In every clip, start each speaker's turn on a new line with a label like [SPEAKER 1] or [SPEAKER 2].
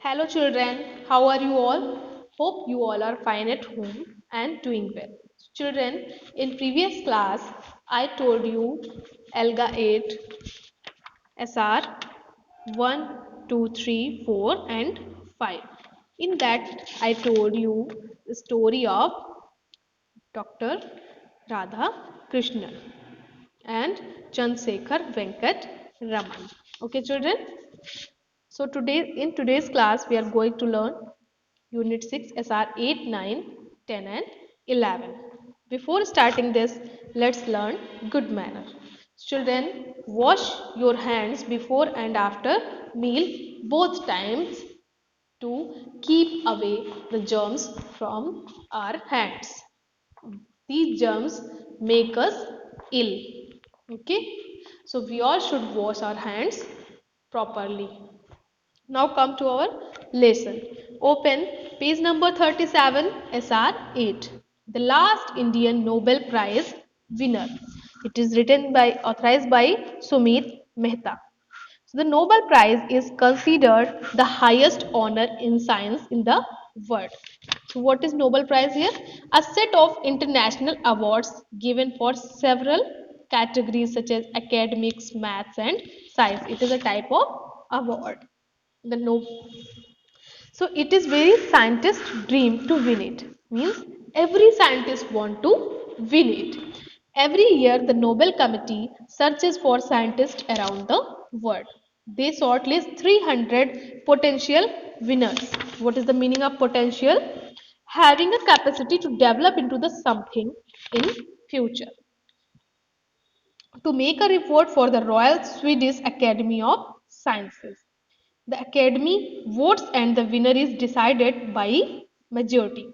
[SPEAKER 1] Hello children, how are you all? Hope you all are fine at home and doing well. Children, in previous class I told you Alga 8, SR 1, 2, 3, 4 and 5. In that I told you the story of Dr. Radha Krishnan and Chandrasekhar Venkat Raman. Okay children? So in today's class we are going to learn Unit 6 SR 8, 9, 10 and 11. Before starting this, let's learn good manner. Children, wash your hands before and after meal both times to keep away the germs from our hands. These germs make us ill. Okay? So we all should wash our hands properly. Now come to our lesson. Open page number 37 SR 8. The last Indian Nobel Prize winner. It is written by authorized by Sumit Mehta. So the Nobel Prize is considered the highest honor in science in the world. So what is Nobel Prize here? A set of international awards given for several categories such as academics, maths and science. It is a type of award. The no So it is very scientist dream to win it. Means every scientist want to win it. Every year the Nobel Committee searches for scientists around the world. They shortlist 300 potential winners. What is the meaning of potential? Having a capacity to develop into the something in future. To make a report for the Royal Swedish Academy of Sciences. The academy votes and the winner is decided by majority.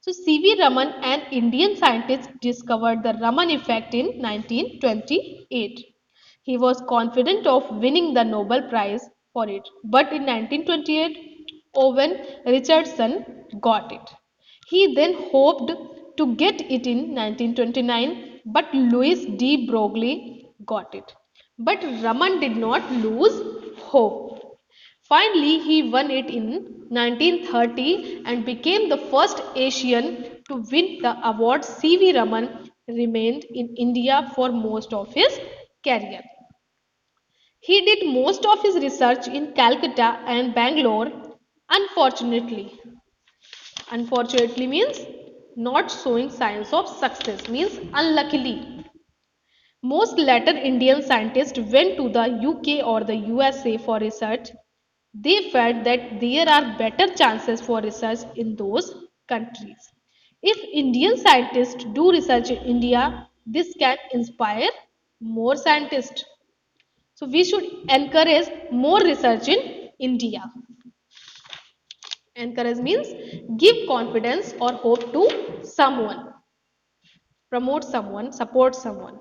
[SPEAKER 1] So C.V. Raman, an Indian scientist, discovered the Raman effect in 1928. He was confident of winning the Nobel Prize for it, but in 1928, Owen Richardson got it. He then hoped to get it in 1929, but Louis D. Broglie got it. But Raman did not lose hope. Finally, he won it in 1930 and became the first Asian to win the award. C.V. Raman remained in India for most of his career. He did most of his research in Calcutta and Bangalore. Unfortunately, unfortunately means not showing signs of success, means unluckily. Most later Indian scientists went to the UK or the USA for research. They felt that there are better chances for research in those countries. If Indian scientists do research in India, this can inspire more scientists. So we should encourage more research in India. Encourage means give confidence or hope to someone, promote someone, support someone.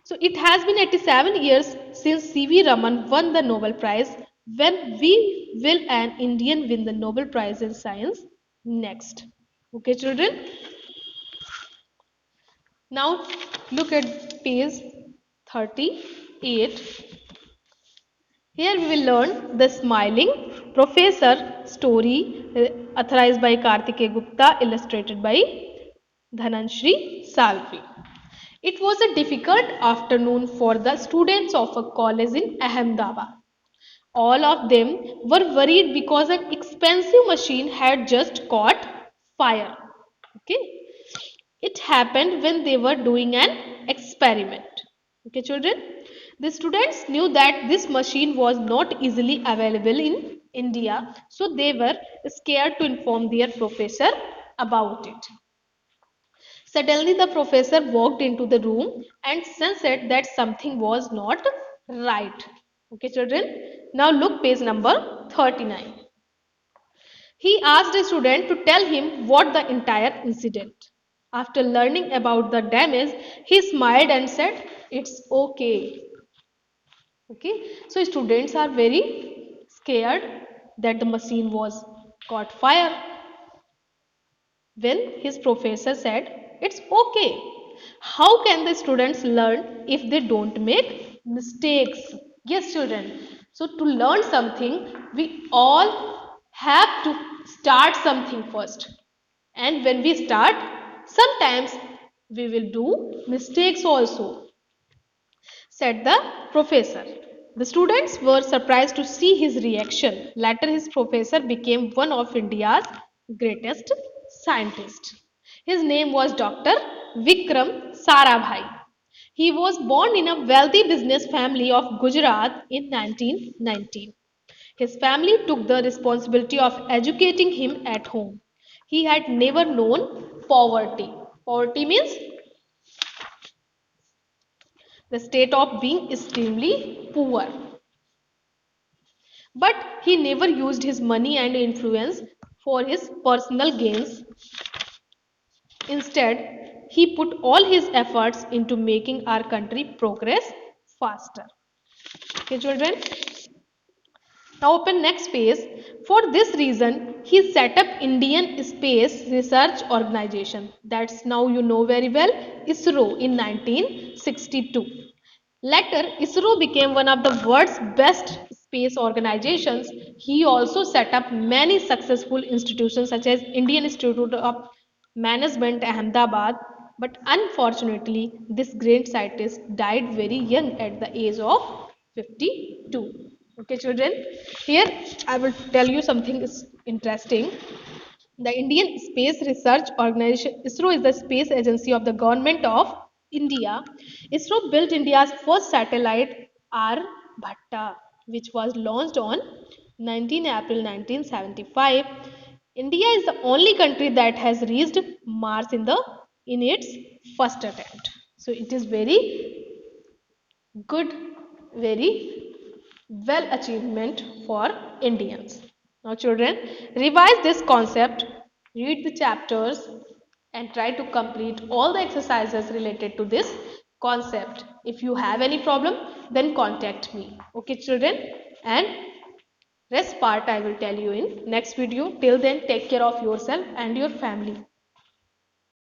[SPEAKER 1] So it has been 87 years since C.V. Raman won the Nobel Prize. When will an Indian win the Nobel Prize in Science next? Okay, children. Now look at page 38. Here we will learn the Smiling Professor story authorized by Kartikeya Gupta, illustrated by Dhananshri Salvi. It was a difficult afternoon for the students of a college in Ahmedabad. All of them were worried because an expensive machine had just caught fire. Okay. It happened when they were doing an experiment. Okay, children. The students knew that this machine was not easily available in India, so they were scared to inform their professor about it. Suddenly, the professor walked into the room and sensed that something was not right. Okay, children. Now look page number 39. He asked a student to tell him what the entire incident. After learning about the damage, he smiled and said, "It's okay." Okay, so students are very scared that the machine was caught fire. When his professor said, "It's okay." How can the students learn if they don't make mistakes? Yes, children. So to learn something, we all have to start something first. And when we start, sometimes we will do mistakes also, said the professor. The students were surprised to see his reaction. Later, his professor became one of India's greatest scientists. His name was Dr. Vikram Sarabhai. He was born in a wealthy business family of Gujarat in 1919. His family took the responsibility of educating him at home. He had never known poverty. Poverty means the state of being extremely poor. But he never used his money and influence for his personal gains. Instead, he put all his efforts into making our country progress faster. Okay, children? Now open next page. For this reason, he set up Indian Space Research Organization. That's now you know very well, ISRO in 1962. Later, ISRO became one of the world's best space organizations. He also set up many successful institutions such as Indian Institute of Management, Ahmedabad. But unfortunately, this great scientist died very young at the age of 52. Okay, children, here I will tell you something is interesting. The Indian Space Research Organization, ISRO, is the space agency of the government of India. ISRO built India's first satellite, Aryabhatta, which was launched on 19 April 1975. India is the only country that has reached Mars in its first attempt. So it is very good, very well achievement for Indians. Now children, revise this concept, read the chapters and try to complete all the exercises related to this concept. If you have any problem, then contact me. Okay children, and rest part I will tell you in next video. Till then, take care of yourself and your family.